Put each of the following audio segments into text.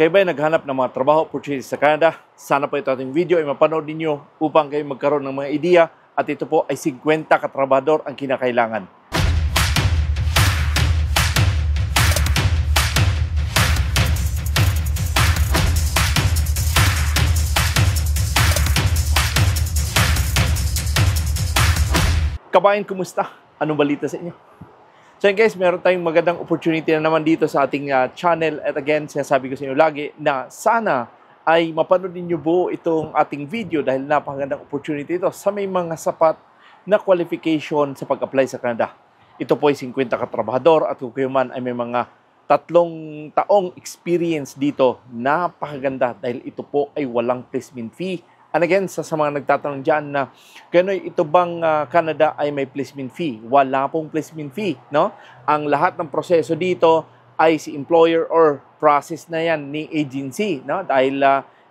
Kayo ba ay naghanap ng mga trabaho opportunities sa Canada? Sana po ito ating video ay mapanood ninyo upang kayo magkaroon ng mga ideya at ito po ay 50 katrabador ang kinakailangan. Kabayan, kumusta? Anong balita sa inyo? So guys, meron tayong magandang opportunity na naman dito sa ating channel. At again, sinasabi ko sa inyo lagi na sana ay mapanood ninyo buo itong ating video dahil napakagandang opportunity ito sa may mga sapat na qualification sa pag-apply sa Canada. Ito po ay 50 katrabahador at kung kayo man ay may mga 3 taong experience dito, napakaganda dahil ito po ay walang placement fee. And again, sa mga nagtatanong dyan na gano'y ito bang Canada ay may placement fee? Wala pong placement fee, no? Ang lahat ng proseso dito ay si employer or process na yan ni agency, no? Dahil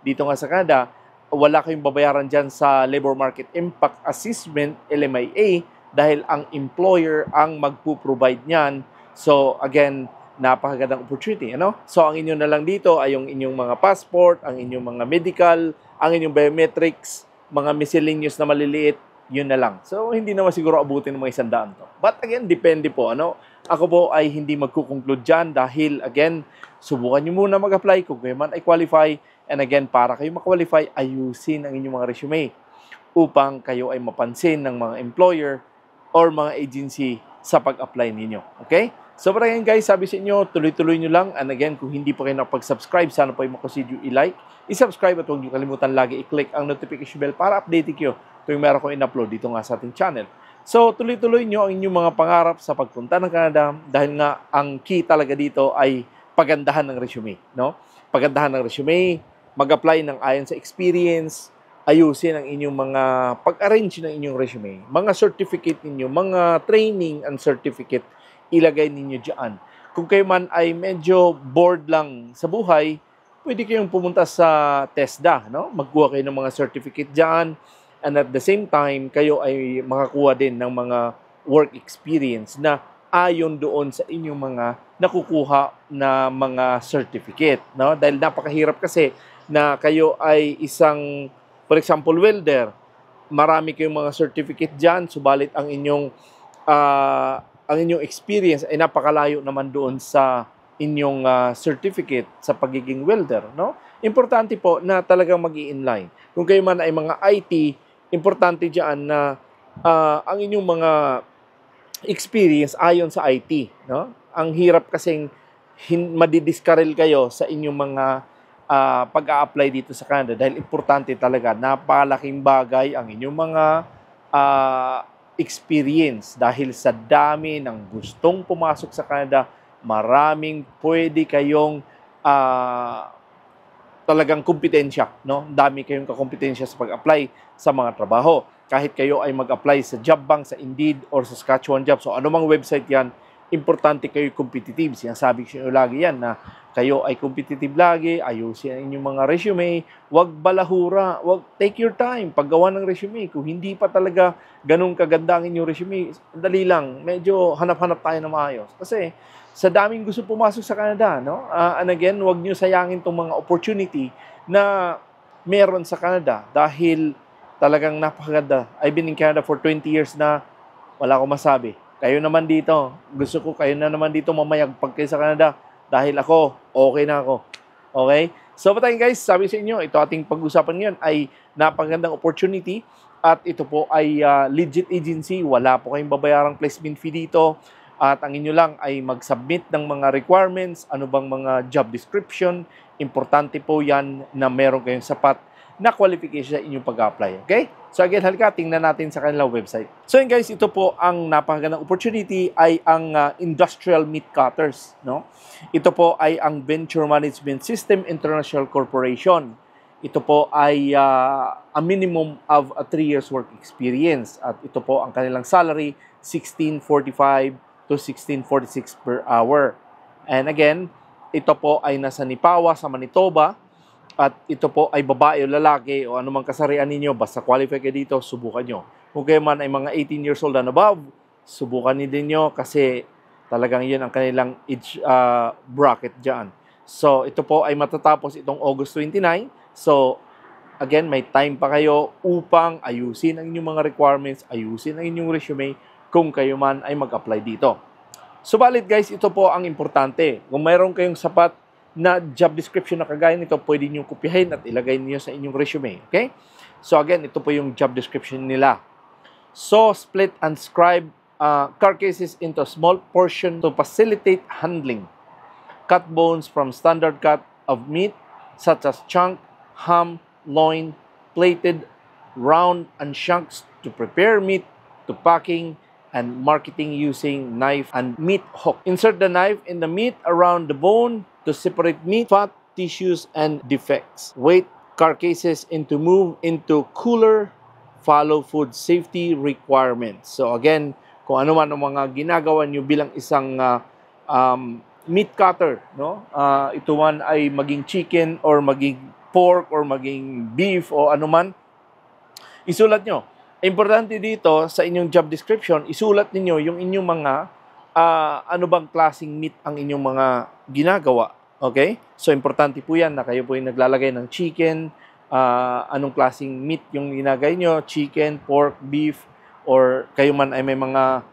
dito nga sa Canada, wala kayong babayaran dyan sa Labor Market Impact Assessment, LMIA, dahil ang employer ang magpo-provide niyan. So again, napakagandang opportunity, ano? So ang inyo na lang dito ay yung inyong mga passport, ang inyong mga medical, ang inyong biometrics, mga miscellaneous na maliliit, yun na lang. So hindi naman siguro abutin ng mga 100 to. But again, depende po, ano? Ako po ay hindi magkukonclude dyan dahil again, subukan nyo muna mag-apply kung kayo man ay qualify. And again, para kayo mag-qualify, ayusin ang inyong mga resume upang kayo ay mapansin ng mga employer or mga agency sa pag-apply ninyo. Okay? So para ngayon guys, sabi sa inyo, tuloy-tuloy nyo lang. And again, kung hindi pa kayo nakapag-subscribe, sana po ay makonsider i-like, i-subscribe at huwag nyo kalimutan lagi i-click ang notification bell para update kayo tuwing meron ko in-upload dito nga sa ating channel. So tuloy-tuloy nyo ang inyong mga pangarap sa pagpunta ng Canada dahil nga ang key talaga dito ay pagandahan ng resume. No? Pagandahan ng resume, mag-apply ng ayon sa experience, ayusin ang inyong mga pag-arrange ng inyong resume, mga certificate ninyo, mga training and certificate, ilagay ninyo dyan. Kung kayo man ay medyo bored lang sa buhay, pwede kayong pumunta sa TESDA, no? Magkuha kayo ng mga certificate dyan, and at the same time, kayo ay makakuha din ng mga work experience na ayon doon sa inyong mga nakukuha na mga certificate, no? Dahil napakahirap kasi na kayo ay isang, for example, welder, marami kayong mga certificate dyan, subalit ang inyong experience ay napakalayo naman doon sa inyong certificate sa pagiging welder, no? Importante po na talagang mag-i-inline. Kung kayo man ay mga IT, importante diyan na ang inyong mga experience ayon sa IT, no? Ang hirap kasing madidiskarel kayo sa inyong mga pag-a-apply dito sa Canada dahil importante talaga, napakalaking bagay ang inyong mga experience dahil sa dami ng gustong pumasok sa Canada, maraming pwede kayong talagang kompetensya, no? Dami kayong kakompetensya sa pag-apply sa mga trabaho. Kahit kayo ay mag-apply sa job bank, sa Indeed, or sa Saskatchewan Jobs, so anumang website yan, importante kayo competitive. Sinasabi ko sa inyo lagi yan na kayo ay competitive lagi, ayusin ang inyong mga resume, wag balahura, wag take your time paggawa ng resume. Kung hindi pa talaga ganun kaganda ang inyong resume, dali lang, medyo hanap-hanap tayo na maayos. Kasi sa daming gusto pumasok sa Canada, no? And again, wag nyo sayangin itong mga opportunity na meron sa Canada dahil talagang napakaganda. I've been in Canada for 20 years na wala akong masabi. Kayo naman dito, gusto ko kayo na naman dito mamayagpag kayo sa Canada dahil ako, okay na ako. Okay? So, patayin guys, sabi sa inyo, ito ating pag-usapan ngayon ay napakagandang opportunity at ito po ay legit agency. Wala po kayong babayarang placement fee dito at ang inyo lang ay mag-submit ng mga requirements, ano bang mga job description. Importante po yan na meron kayong sapat na qualification sa inyong pag-apply. Okay? So again, halika, tingnan natin sa kanilang website. So yun guys, ito po ang napakagandang opportunity ay ang Industrial Meat Cutters. No? Ito po ay ang Venture Management System International Corporation. Ito po ay a minimum of 3 years work experience. At ito po ang kanilang salary, $16.45 to $16.46 per hour. And again, ito po ay nasa Nipawa sa Manitoba. At ito po ay babae o lalaki o anumang kasarian ninyo, basta qualify kayo dito, subukan nyo. Kung kayo man ay mga 18 years old and above, subukan din nyo kasi talagang yun ang kanilang age bracket dyan. So, ito po ay matatapos itong August 29. So, again, may time pa kayo upang ayusin ang inyong mga requirements, ayusin ang inyong resume kung kayo man ay mag-apply dito. Subalit guys, ito po ang importante. Kung mayroon kayong sapat na job description na kagaya nito, pwede nyo kopyahin at ilagay niyo sa inyong resume. Okay? So again, ito po yung job description nila. So, split and scribe carcasses into small portion to facilitate handling. Cut bones from standard cut of meat such as chunk, ham, loin, plated, round, and chunks to prepare meat to packing and marketing using knife and meat hook. Insert the knife in the meat around the bone to separate meat, fat, tissues, and defects. Weight carcasses into move into cooler, follow food safety requirements. So again, kung ano man ang mga ginagawa nyo bilang isang meat cutter, no? Ito man ay maging chicken or maging pork or maging beef o ano man, isulat nyo. Importante dito sa inyong job description, isulat niyo yung inyong mga ano bang klaseng meat ang inyong mga ginagawa. Okay? So, importante po yan na kayo po yung naglalagay ng chicken, anong klaseng meat yung ginagay nyo, chicken, pork, beef, or kayo man ay may mga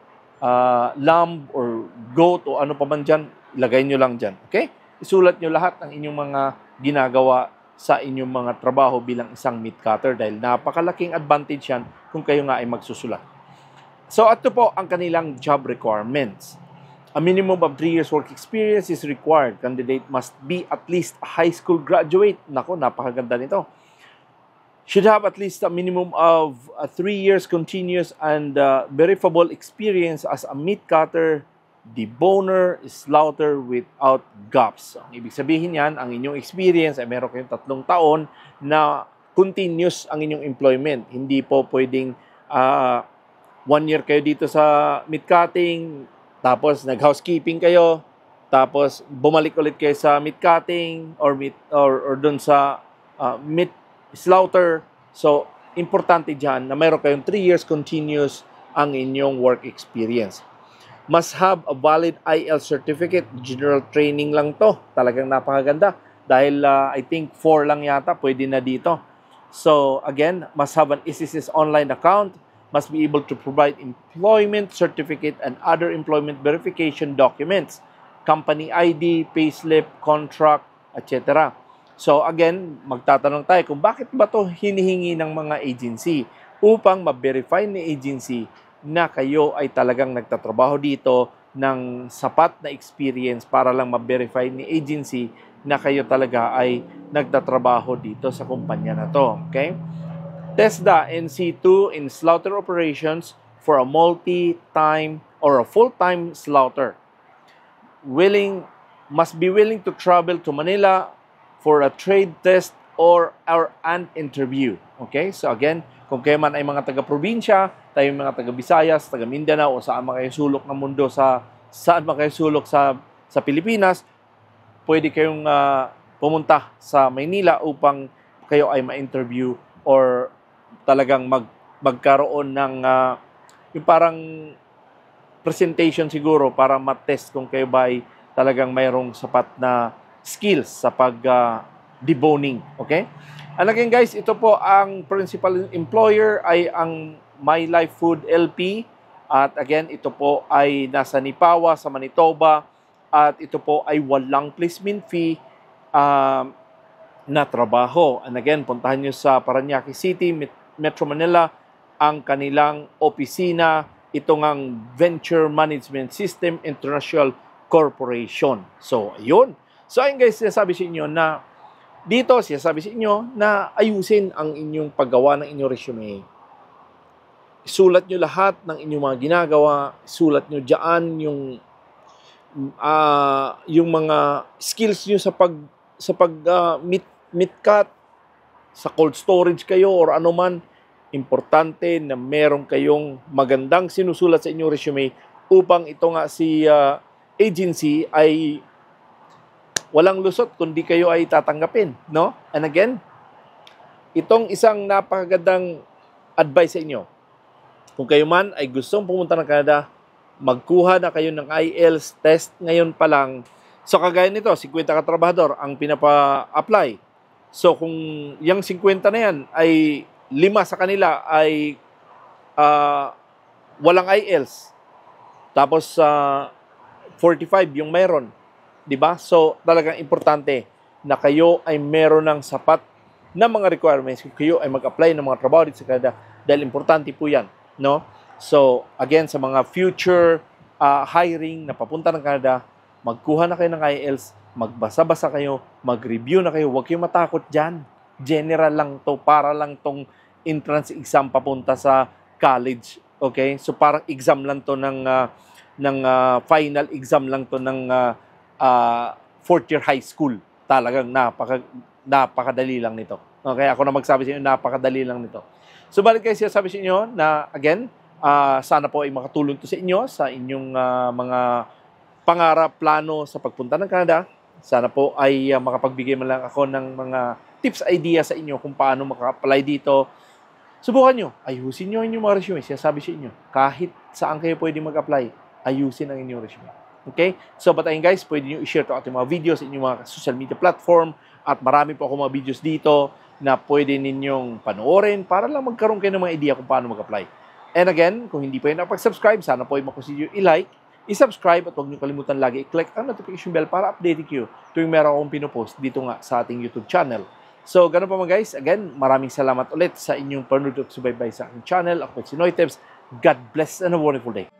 lamb or goat o ano pa man dyan, ilagay nyo lang dyan. Okay? Isulat nyo lahat ng inyong mga ginagawa sa inyong mga trabaho bilang isang meat cutter dahil napakalaking advantage yan kung kayo nga ay magsusulat. So, ito po ang kanilang job requirements. A minimum of 3 years work experience is required. Candidate must be at least a high school graduate. Nako, napakaganda nito. Should have at least a minimum of 3 years continuous and verifiable experience as a meat cutter, deboner, slaughter without gaps. Ang ibig sabihin yan, ang inyong experience ay meron kayong 3 taon na continuous ang inyong employment. Hindi po pwedeng 1 year kayo dito sa meat cutting, tapos nag-housekeeping kayo, tapos bumalik ulit kayo sa meat cutting or doon sa meat slaughter. So, importante dyan na mayroon kayong 3 years continuous ang inyong work experience. Must have a valid IELTS certificate. General training lang to. Talagang napakaganda. Dahil I think 4 lang yata, pwede na dito. So, again, must have an SSS online account. Must be able to provide employment certificate and other employment verification documents. Company ID, payslip, contract, etc. So again, magtatanong tayo kung bakit ba to hinihingi ng mga agency upang ma-verify ni agency na kayo ay talagang nagtatrabaho dito ng sapat na experience para lang ma-verify ni agency na kayo talaga ay nagtatrabaho dito sa kumpanya na to. Okay? TESDA NC2 in slaughter operations for a multi-time or a full-time slaughter. Must be willing to travel to Manila for a trade test or an interview. Okay? So again, kung kayo man ay mga taga-probinsya, tayo mga taga-Visayas, taga-Mindanao, o saan man kayo sulok ng mundo, saan man kayo sulok sa Pilipinas, pwede kayong pumunta sa Maynila upang kayo ay ma-interview or talagang magkaroon ng yung parang presentation siguro para ma-test kung kayo ba ay talagang mayroong sapat na skills sa pag-deboning. Okay? And again guys, ito po ang principal employer ay ang My Life Food LP. At again, ito po ay nasa Nipawa sa Manitoba. At ito po ay walang placement fee na trabaho. And again, puntahan nyo sa Parañaque City, Metro Manila, ang kanilang opisina. Ito ngang Venture Management System International Corporation. So, ayun. So, ayun guys, sinasabi sa inyo na dito, sinasabi sa inyo na ayusin ang inyong paggawa ng inyong resume. Isulat nyo lahat ng inyong mga ginagawa. Isulat nyo dyan yung mga skills nyo sa meat cut, sa cold storage kayo or ano man. Importante na meron kayong magandang sinusulat sa inyong resume upang ito nga si agency ay walang lusot kundi kayo ay tatanggapin, no? And again, itong isang napakagandang advice sa inyo. Kung kayo man ay gustong pumunta ng Canada, magkuha na kayo ng IELTS test ngayon pa lang So kagaya nito, 50 ka trabahador ang pinapa-apply. So kung yung 50 na yan ay 5 sa kanila ay walang IELTS. Tapos 45 yung meron, 'di ba? So talagang importante na kayo ay meron ng sapat na mga requirements kung kayo ay mag-apply ng mga trabaho dito sa Canada dahil importante po 'yan, no? So again sa mga future hiring na papunta ng Canada, magkuha na kayo ng IELTS, magbasa-basa kayo, mag-review na kayo, huwag kayong matakot diyan. General lang 'to, para lang tong entrance exam papunta sa college. Okay? So parang exam lang 'to ng final exam lang to ng fourth year high school. Talagang napakadali lang nito. Okay, ako na magsabi sa inyo, napakadali lang nito. So balik kayo siya sabi sa inyo na again, sana po ay makatulong to sa inyo sa inyong mga pangarap, plano sa pagpunta ng Canada. Sana po ay makapagbigay man lang ako ng mga tips, idea sa inyo kung paano maka-apply dito. Subukan nyo, ayusin nyo inyong mga resume. Siya sabi sa inyo, kahit saan kayo pwede mag-apply, ayusin ang inyong resume. Okay? So, batayin guys, pwede nyo i-share to ating mga videos sa inyong mga social media platform at marami po ako mga videos dito na pwede ninyong panoorin para lang magkaroon kayo ng mga idea kung paano mag-apply. And again, kung hindi pa yun nakapag-subscribe, sana po ay makonsider i-like, i-subscribe at huwag nyo kalimutan lagi i-click ang notification bell para update you tuwing meron akong pinopost dito nga sa ating YouTube channel. So, ganun pa mga guys. Again, maraming salamat ulit sa inyong panunod at subaybay sa aking channel. Ako si Noy Tebs. God bless and a wonderful day.